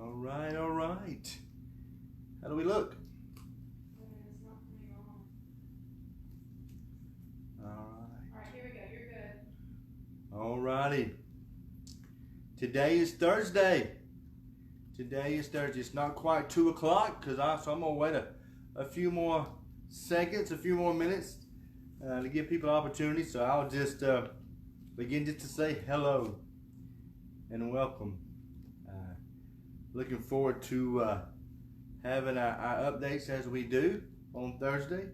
All right, all right. How do we look? It's not coming on. All All right, here we go. You're good. right. All righty. Today is Thursday. It's not quite 2 o'clock so I'm going to wait a few more seconds, a few more minutes to give people opportunity. So I'll just begin just to say hello and welcome. Looking forward to having our updates as we do on Thursday.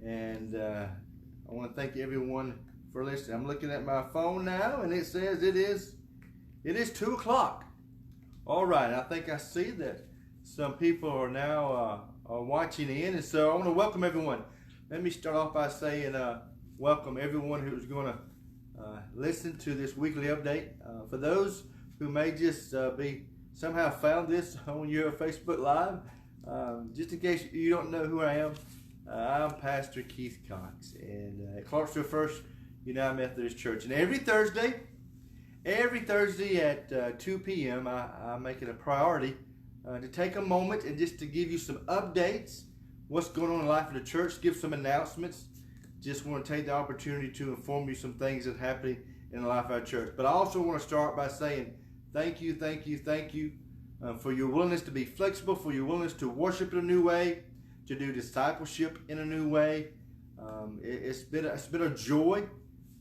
And I want to thank everyone for listening. I'm looking at my phone now and it says it is 2 o'clock. All right, I think I see that some people are now watching in, and so I want to welcome everyone. Let me start off by saying welcome everyone who's going to listen to this weekly update. For those who may just be somehow found this on your Facebook Live, just in case you don't know who I am, I'm Pastor Keith Cox at Clarksville First United Methodist Church. And every Thursday at 2 p.m., I make it a priority to take a moment and just to give you some updates, what's going on in the life of the church, give some announcements. Just want to take the opportunity to inform you some things that are happening in the life of our church. But I also want to start by saying thank you for your willingness to be flexible, for your willingness to worship in a new way, to do discipleship in a new way. It's been a joy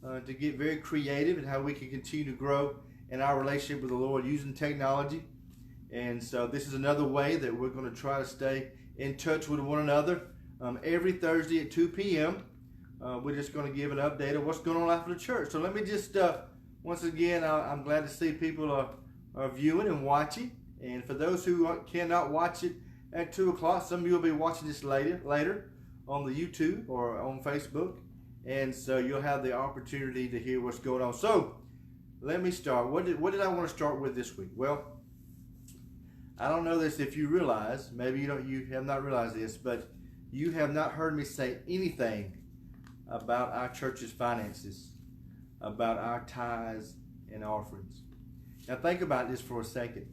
to get very creative in how we can continue to grow in our relationship with the Lord using technology. And so this is another way that we're going to try to stay in touch with one another. Every Thursday at 2 p.m., we're just going to give an update of what's going on in the life of the church. So let me just, once again, I'm glad to see people are viewing and watching. And for those who cannot watch it at 2 o'clock, some of you will be watching this later on the YouTube or on Facebook. And so you'll have the opportunity to hear what's going on. So let me start. What did I want to start with this week? Well, I don't know this if you realize, maybe you have not realized this, but you have not heard me say anything about our church's finances, about our tithes and offerings. Now think about this for a second.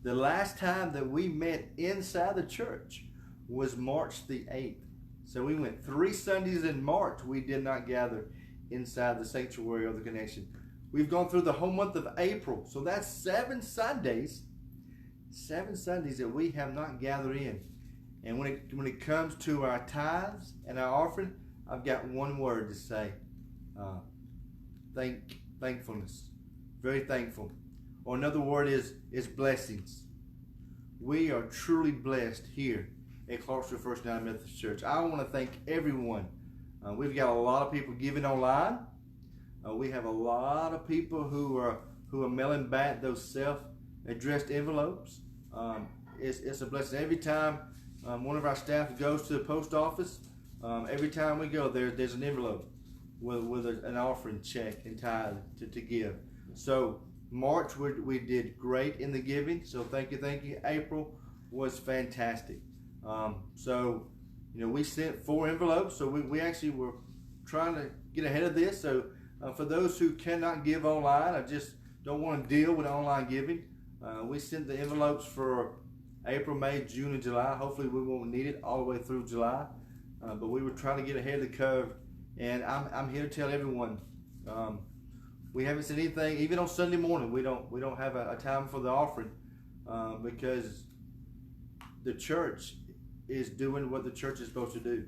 The last time that we met inside the church was March the 8th. So we went 3 Sundays in March. We did not gather inside the sanctuary of the connection. We've gone through the whole month of April. So that's 7 Sundays that we have not gathered in. And when it comes to our tithes and our offering, I've got one word to say. Thankfulness. Very thankful. Or another word is blessings. We are truly blessed here at Clarksville First United Methodist Church. I want to thank everyone. We've got a lot of people giving online. We have a lot of people who are mailing back those self-addressed envelopes. It's a blessing. Every time one of our staff goes to the post office, every time we go there's an envelope with an offering check and tithe to give. So March we did great in the giving. So thank you. April was fantastic. So we sent 4 envelopes. So we actually were trying to get ahead of this. So for those who cannot give online, I just don't want to deal with online giving. We sent the envelopes for April, May, June, and July. Hopefully we won't need it all the way through July. But we were trying to get ahead of the curve. And I'm here to tell everyone, we haven't seen anything. Even on Sunday morning, we don't have a time for the offering because the church is doing what the church is supposed to do.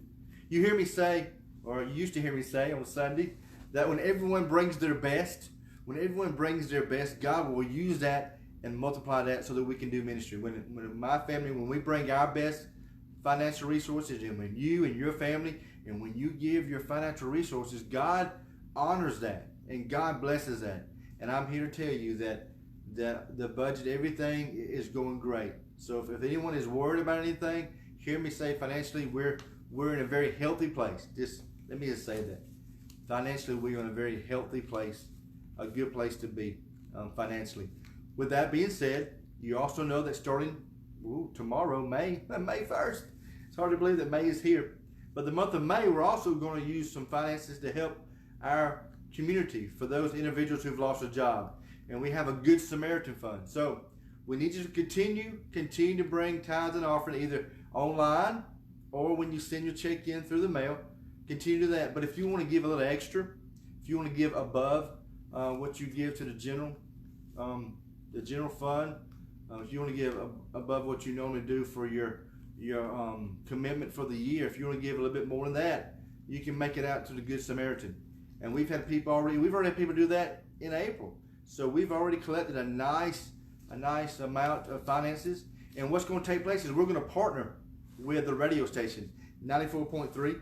You hear me say, or you used to hear me say on Sunday, that when everyone brings their best, God will use that and multiply that so that we can do ministry. When my family, when we bring our best financial resources, and when you and your family, and when you give your financial resources, God honors that and God blesses that. And I'm here to tell you that the budget, everything is going great. So if anyone is worried about anything, hear me say financially, we're in a very healthy place. Let me just say that. Financially, we're in a very healthy place, a good place to be financially. With that being said, you also know that starting tomorrow, May 1st, it's hard to believe that May is here. But the month of May, we're also going to use some finances to help our community for those individuals who've lost a job. And we have a Good Samaritan Fund. So we need you to continue to bring tithes and offering either online or when you send your check in through the mail. Continue to do that. But if you want to give a little extra, if you want to give above what you give to the general fund, if you want to give above what you normally do for your commitment for the year, if you want to give a little bit more than that, you can make it out to the Good Samaritan. And we've already had people do that in April. So we've already collected a nice amount of finances. And what's going to take place is we're going to partner with the radio station, 94.3.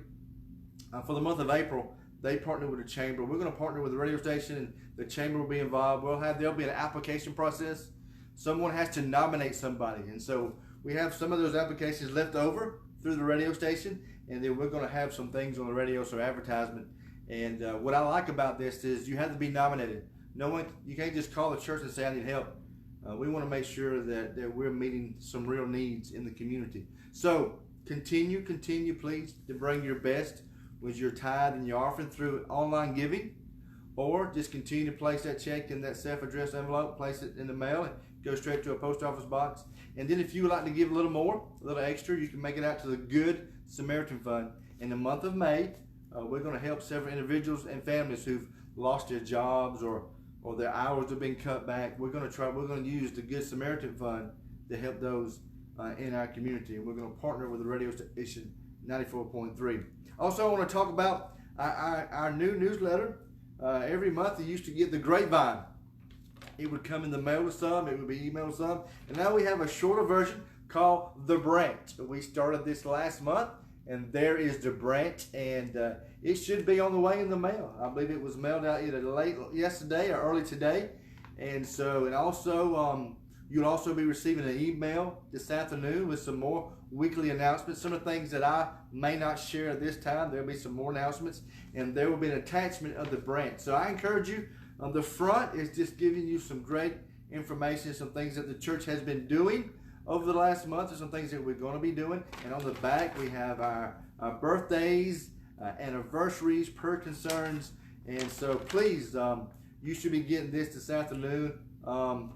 For the month of April, they partner with the chamber. We're going to partner with the radio station, and the chamber will be involved. There'll be an application process. Someone has to nominate somebody. And so we have some of those applications left over through the radio station, and then we're going to have some things on the radio, so advertisement. And what I like about this is you have to be nominated. You can't just call the church and say, I need help. We want to make sure that we're meeting some real needs in the community. So continue, please, to bring your best with your tithe and your offering through online giving, or just continue to place that check in that self-addressed envelope, place it in the mail, and go straight to a post office box. And then if you would like to give a little more, a little extra, you can make it out to the Good Samaritan Fund. In the month of May, we're going to help several individuals and families who've lost their jobs or their hours have been cut back. We're going to use the Good Samaritan Fund to help those in our community. And we're going to partner with the radio station 94.3. Also, I want to talk about our new newsletter. Every month you used to get the Grapevine. It would come in the mail to some, it would be emailed to some. And now we have a shorter version called The Branch. We started this last month, and there is The Branch, and it should be on the way in the mail. I believe it was mailed out either late yesterday or early today. And also, you'll also be receiving an email this afternoon with some more weekly announcements. Some of the things that I may not share at this time, there'll be some more announcements, and there will be an attachment of The Branch. So I encourage you. On the front is just giving you some great information, some things that the church has been doing over the last month, and some things that we're going to be doing. And on the back, we have our birthdays, anniversaries, prayer concerns. And so please, you should be getting this afternoon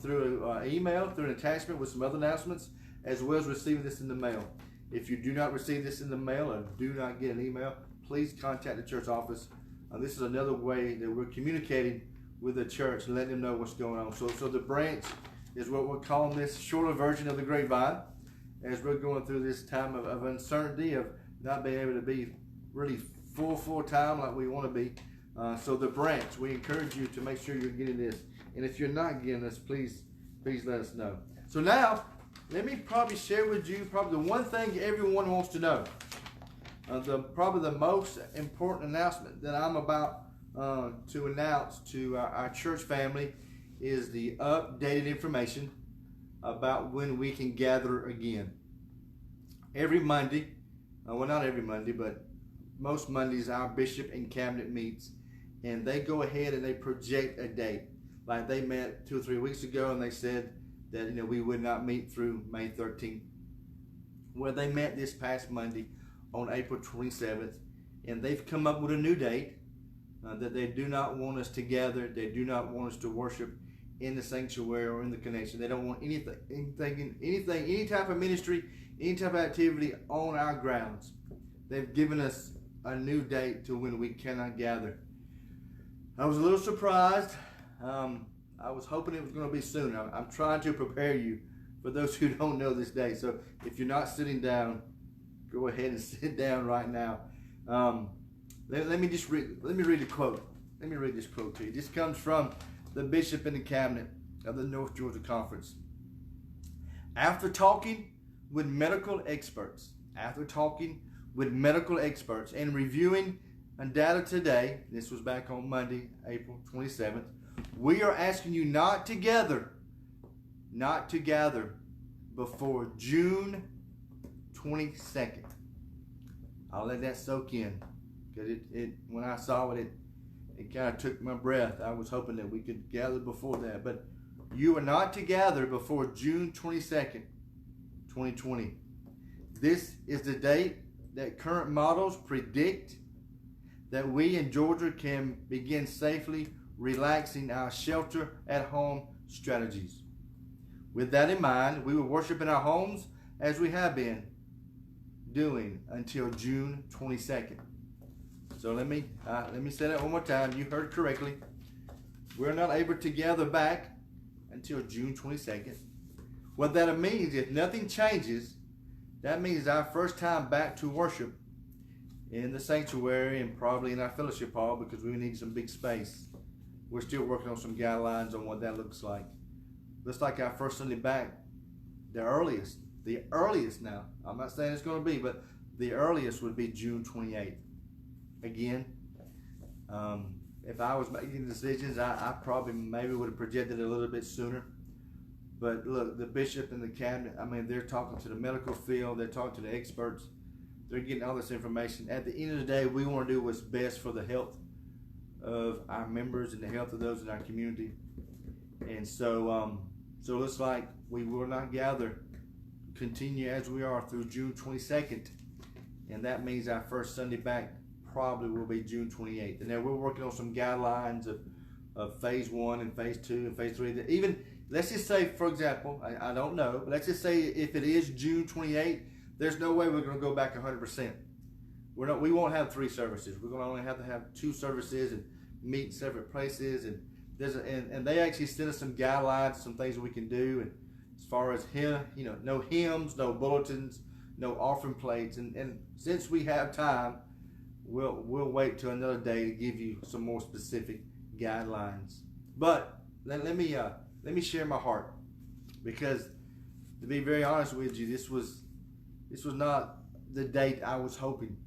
through email, through an attachment with some other announcements, as well as receiving this in the mail. If you do not receive this in the mail or do not get an email, please contact the church office. This is another way that we're communicating with the church and letting them know what's going on. So The Branch is what we're calling this shorter version of the Grapevine, as we're going through this time of uncertainty, of not being able to be really full time like we want to be. So The Branch, we encourage you to make sure you're getting this. And if you're not getting this, please let us know. So now, let me probably share with you the one thing everyone wants to know. Probably the most important announcement that I'm about to announce to our church family is the updated information about when we can gather again. Every Monday, well, not every Monday, but most Mondays, our bishop and cabinet meets, and they go ahead and they project a date. Like they met 2 or 3 weeks ago, and they said that we would not meet through May 13th. Well, they met this past Monday on April 27th, and they've come up with a new date that they do not want us to gather. They do not want us to worship in the sanctuary or in the connection. They don't want any type of ministry, any type of activity on our grounds. They've given us a new date to when we cannot gather. I was a little surprised. I was hoping it was going to be soon. I'm trying to prepare you for those who don't know this day. So if you're not sitting down, go ahead and sit down right now. Let me read the quote. Let me read this quote to you. This comes from the bishop and the cabinet of the North Georgia Conference. After talking with medical experts and reviewing data today, this was back on Monday, April 27th, we are asking you not to gather before June 22nd. I'll let that soak in, because when I saw it kind of took my breath. I was hoping that we could gather before that, but you are not to gather before June 22nd, 2020. This is the date that current models predict that we in Georgia can begin safely relaxing our shelter-at-home strategies. With that in mind, we will worship in our homes as we have been doing until June 22nd. So let me say that one more time. You heard correctly. We're not able to gather back until June 22nd. What that means, if nothing changes, that means our first time back to worship in the sanctuary and probably in our fellowship hall, because we need some big space. We're still working on some guidelines on what that looks like. Looks like our first Sunday back, the earliest now, I'm not saying it's going to be, but the earliest would be June 28th. Again, if I was making decisions, I probably maybe would have projected it a little bit sooner. But look, the bishop and the cabinet, I mean, they're talking to the medical field, they're talking to the experts, they're getting all this information. At the end of the day, we want to do what's best for the health of our members and the health of those in our community. And so it looks like we will not continue as we are through June 22nd. And that means our first Sunday back probably will be June 28th. And then we're working on some guidelines of phase 1 and phase 2 and phase 3. That even, let's just say, for example, I don't know, but let's just say if it is June 28th, there's no way we're going to go back 100%. We won't have 3 services. We're going to only have to have 2 services and meet in separate places. And they actually sent us some guidelines, some things that we can do. And as far as no hymns, no bulletins, no offering plates. And since we have time, we'll wait till another day to give you some more specific guidelines. But let me share my heart, because to be very honest with you, this was not the date I was hoping.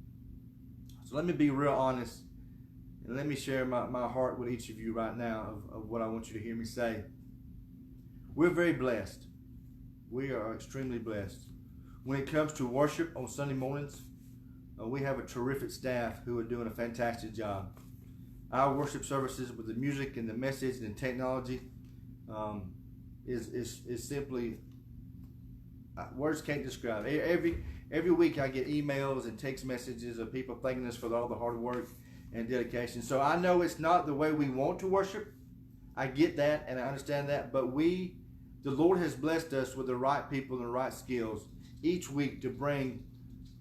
So let me be real honest, and let me share my heart with each of you right now of what I want you to hear me say. We're very blessed. We are extremely blessed. When it comes to worship on Sunday mornings, we have a terrific staff who are doing a fantastic job. Our worship services with the music and the message and the technology is simply, words can't describe. Every week I get emails and text messages of people thanking us for all the hard work and dedication. So I know it's not the way we want to worship. I get that and I understand that, but the Lord has blessed us with the right people and the right skills each week to bring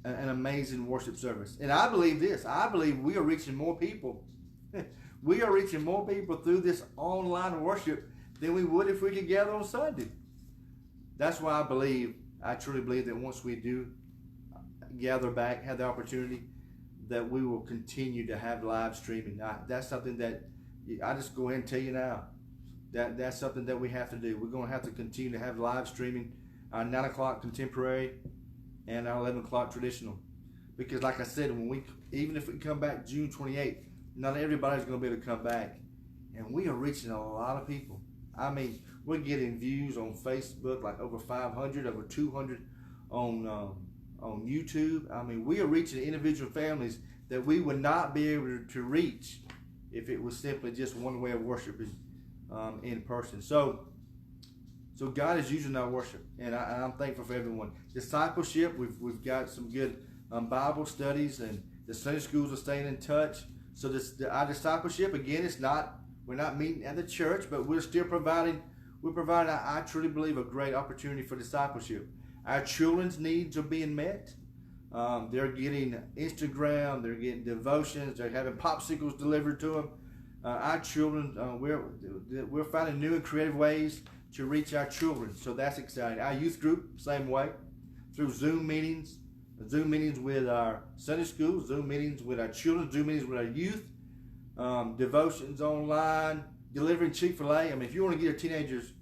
an amazing worship service. And I believe this. I believe we are reaching more people. We are reaching more people through this online worship than we would if we could gather on Sunday. That's why I truly believe that once we do gather back, have the opportunity, that we will continue to have live streaming. That's something that I just go ahead and tell you now. That's something that we have to do. We're going to have to continue to have live streaming, our 9 o'clock contemporary and our 11 o'clock traditional. Because like I said, even if we come back June 28th, not everybody's going to be able to come back. And we are reaching a lot of people. I mean, we're getting views on Facebook, like over 500, over 200 on YouTube. I mean, we are reaching individual families that we would not be able to reach if it was simply just one way of worshiping in person. So God is using our worship, and I'm thankful for everyone. Discipleship, we've got some good Bible studies, and the Sunday schools are staying in touch. So our discipleship, again, we're not meeting at the church, but we're still providing, I truly believe, a great opportunity for discipleship. Our children's needs are being met. They're getting Instagram, they're getting devotions, they're having popsicles delivered to them. Our children, we're finding new and creative ways to reach our children, so that's exciting. Our youth group, same way, through Zoom meetings with our Sunday school, Zoom meetings with our children, Zoom meetings with our youth, devotions online, delivering Chick-fil-A. I mean, if you want to get your teenagers,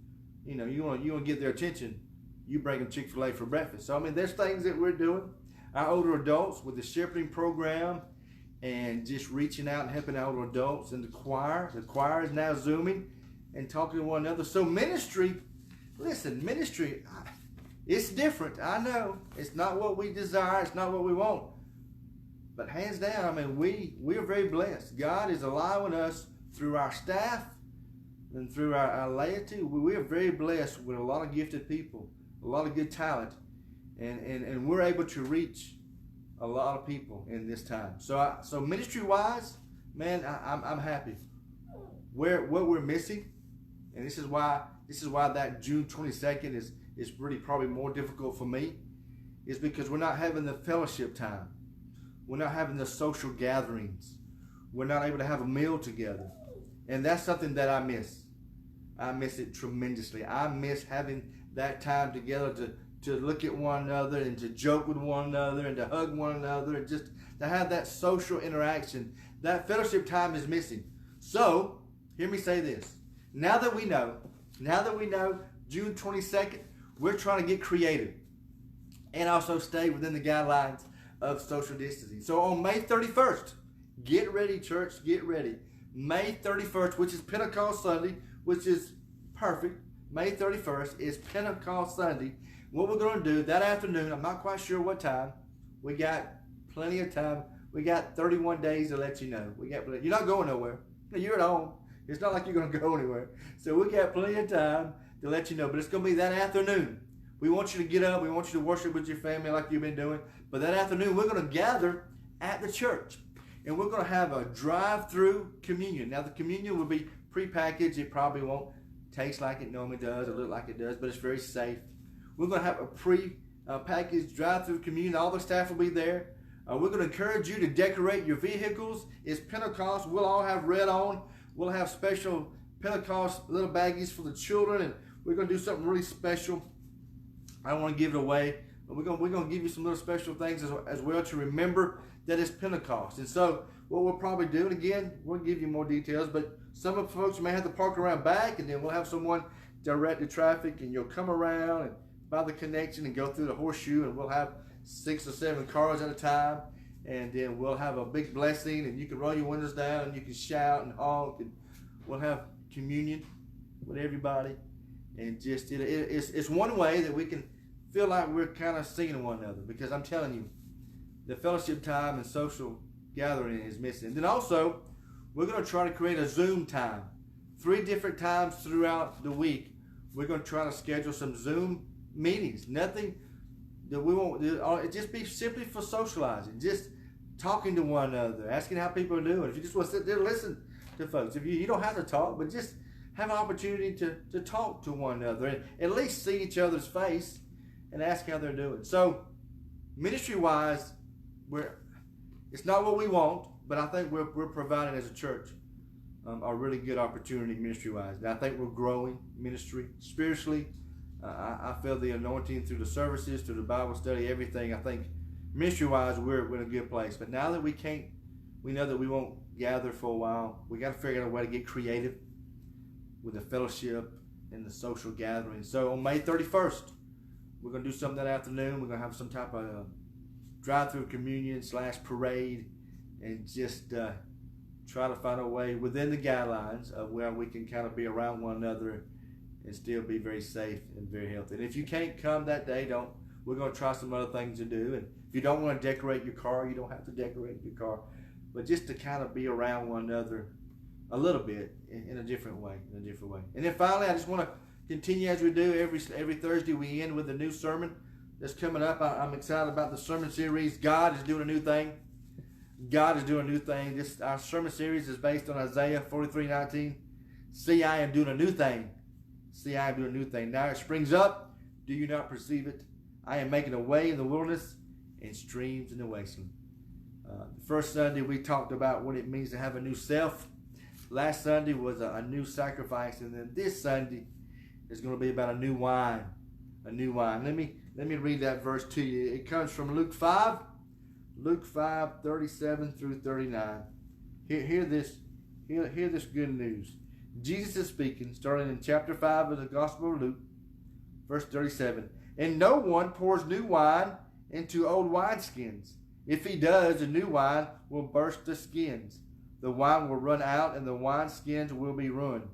you want to get their attention, you bring them Chick-fil-A for breakfast. So I mean, there's things that we're doing. Our older adults with the shepherding program and just reaching out and helping our older adults. And the choir is now Zooming and talking to one another. So ministry, it's different. I know it's not what we desire. It's not what we want. But hands down, I mean, we are very blessed. God is allowing us through our staff and through our laity. We are very blessed with a lot of gifted people, a lot of good talent, and we're able to reach a lot of people in this time. So ministry-wise, man, I'm happy. What we're missing, and this is why this is why that June 22nd is really probably more difficult for me, is because we're not having the fellowship time. We're not having the social gatherings. We're not able to have a meal together. And that's something that I miss. I miss it tremendously. I miss having that time together to look at one another and to joke with one another and to hug one another and just to have that social interaction. That fellowship time is missing. So, hear me say this. Now that we know June 22nd, we're trying to get creative and also stay within the guidelines of social distancing. So on May 31st, get ready, church, get ready. May 31st, which is Pentecost Sunday, which is perfect. May 31st is Pentecost Sunday. What we're going to do that afternoon, I'm not quite sure what time. We got plenty of time. We got 31 days to let you know. You're not going nowhere. You're at home. It's not like you're going to go anywhere. So we got plenty of time to let you know. But it's going to be that afternoon. We want you to get up. We want you to worship with your family like you've been doing. But that afternoon, we're going to gather at the church. And we're going to have a drive-through communion. Now, the communion will be prepackaged. It probably won't taste like it normally does or look like it does, but it's very safe. We're going to have a pre-packaged drive-through communion. All the staff will be there. We're going to encourage you to decorate your vehicles. It's Pentecost. We'll all have red on. We'll have special Pentecost little baggies for the children, and we're going to do something really special. I don't want to give it away, but we're going to give you some little special things as well to remember that it's Pentecost. And so what we'll probably do, and again, we'll give you more details, but some of the folks may have to park around back, and then we'll have someone direct the traffic, and you'll come around and by the connection and go through the horseshoe, and we'll have 6 or 7 cars at a time, and then we'll have a big blessing, and you can roll your windows down, and you can shout and honk, and we'll have communion with everybody. And just it's one way that we can feel like we're kind of seeing one another, because I'm telling you, the fellowship time and social gathering is missing. And then also, we're going to try to create a Zoom time. 3 different times throughout the week, we're going to try to schedule some Zoom meetings. Nothing that we won't do. It just be simply for socializing, just talking to one another, asking how people are doing. If you just want to sit there and listen to folks, if you don't have to talk, but just have an opportunity to talk to one another and at least see each other's face and ask how they're doing. So, ministry-wise, it's not what we want, but I think we're providing as a church a really good opportunity ministry-wise. And I think we're growing ministry spiritually. I feel the anointing through the services, through the Bible study, everything. I think ministry-wise, we're in a good place. But now that we know that we won't gather for a while, we got to figure out a way to get creative with the fellowship and the social gathering. So on May 31st, we're going to do something that afternoon. We're going to have some type of drive-through communion / parade, and just try to find a way within the guidelines of where we can kind of be around one another and still be very safe and very healthy. And if you can't come that day, we're going to try some other things to do. And if you don't want to decorate your car, you don't have to decorate your car. But just to kind of be around one another a little bit in a different way. And then finally, I just want to continue as we do every Thursday. We end with a new sermon that's coming up. I'm excited about the sermon series. God is doing a new thing. God is doing a new thing. Our sermon series is based on Isaiah 43:19. See, I am doing a new thing. See, I am doing a new thing. Now it springs up. Do you not perceive it? I am making a way in the wilderness and streams in the wasteland. The first Sunday we talked about what it means to have a new self. Last Sunday was a new sacrifice, and then this Sunday is going to be about a new wine. A new wine. Let me read that verse to you. It comes from Luke 5:37 through 39. Hear this good news. Jesus is speaking, starting in chapter 5 of the Gospel of Luke, verse 37. And no one pours new wine into old wineskins. If he does, the new wine will burst the skins. The wine will run out, and the wineskins will be ruined.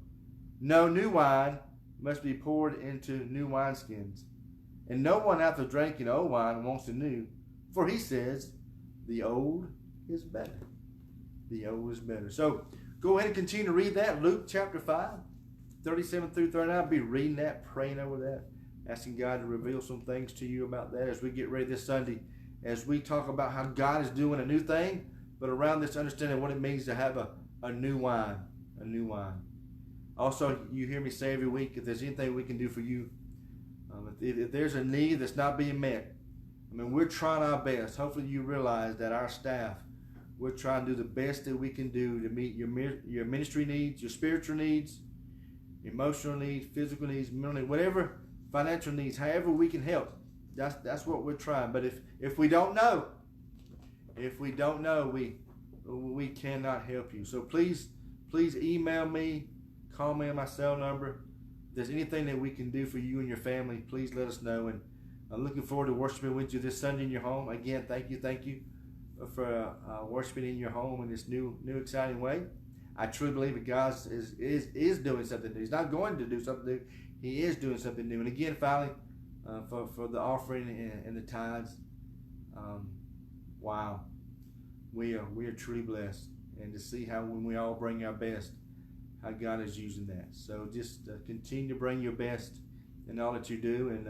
No, new wine must be poured into new wineskins. And no one after drinking old wine wants the new, for he says, the old is better. The old is better. So go ahead and continue to read that. Luke chapter 5, 37 through 39. I'll be reading that, praying over that, asking God to reveal some things to you about that as we get ready this Sunday, as we talk about how God is doing a new thing, but around this understanding what it means to have a new wine. A new wine. Also, you hear me say every week, if there's anything we can do for you, if there's a need that's not being met, I mean, we're trying our best. Hopefully you realize that our staff, we're trying to do the best that we can do to meet your ministry needs, your spiritual needs, emotional needs, physical needs, mental needs, whatever, financial needs, however we can help. That's what we're trying. But if we don't know, we cannot help you. So please email me, call me on my cell number. If there's anything that we can do for you and your family, please let us know. And I'm looking forward to worshiping with you this Sunday in your home. Again, thank you for worshiping in your home in this new exciting way. I truly believe that God is doing something new. He's not going to do something new. He is doing something new. And again, finally, for the offering and the tithes, wow, we are truly blessed. And to see how when we all bring our best, how God is using that. So just continue to bring your best in all that you do. And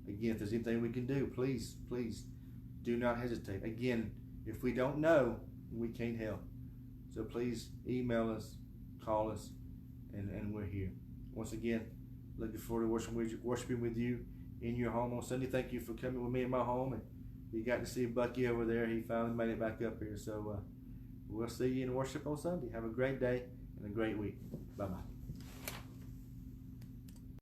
again, if there's anything we can do, please do not hesitate. Again, if we don't know, we can't help. So please email us, call us, and we're here. Once again, looking forward to worshiping with you in your home on Sunday. Thank you for coming with me in my home. And you got to see Bucky over there. He finally made it back up here. So we'll see you in worship on Sunday. Have a great day and a great week. Bye-bye.